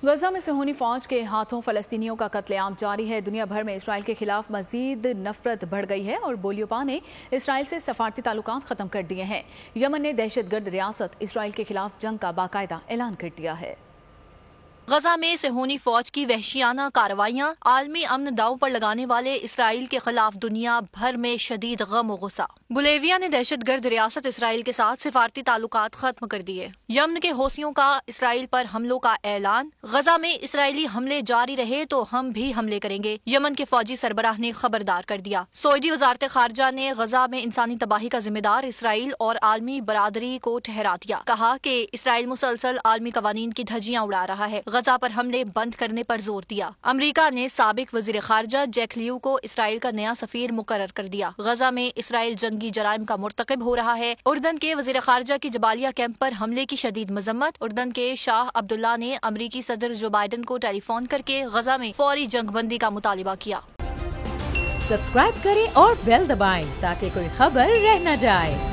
غزہ میں صہیونی فوج کے ہاتھوں فلسطینیوں کا قتل عام جاری ہے۔ دنیا بھر میں اسرائیل کے خلاف مزید نفرت بڑھ گئی ہے اور بولیوپا نے اسرائیل سے سفارتی تعلقات ختم کر دیے ہیں۔ یمن نے دہشت گرد ریاست اسرائیل کے خلاف جنگ کا باقاعدہ اعلان کر دیا ہے۔ غزہ میں صہیونی فوج کی وحشیانہ کارروائیاں عالمی امن داؤ پر لگانے والے اسرائیل کے خلاف دنیا بھر میں شدید غم و غصہ۔ بولیویا نے دہشت گرد ریاست اسرائیل کے ساتھ سفارتی تعلقات ختم کر دیے۔ یمن کے حوثیوں کا اسرائیل پر حملوں کا اعلان۔ غزہ میں اسرائیلی حملے جاری رہے تو ہم بھی حملے کریں گے، یمن کے فوجی سربراہ نے خبردار کر دیا۔ سعودی وزارت خارجہ نے غزہ میں انسانی تباہی کا ذمہ دار اسرائیل اور عالمی برادری کو ٹھہرا دیا۔ کہا کہ اسرائیل مسلسل عالمی قوانین کی دھجیاں اڑا رہا ہے، غزہ پر حملے بند کرنے پر زور دیا۔ امریکہ نے سابق وزیر خارجہ جیک لیو کو اسرائیل کا نیا سفیر مقرر کر دیا۔ غزہ میں اسرائیل جنگی جرائم کا مرتکب ہو رہا ہے۔ اردن کے وزیر خارجہ کی جبالیہ کیمپ پر حملے کی شدید مذمت۔ اردن کے شاہ عبداللہ نے امریکی صدر جو بائیڈن کو ٹیلی فون کر کے غزہ میں فوری جنگ بندی کا مطالبہ کیا۔ سبسکرائب کریں اور بیل دبائیں تاکہ کوئی خبر رہ نہ جائے۔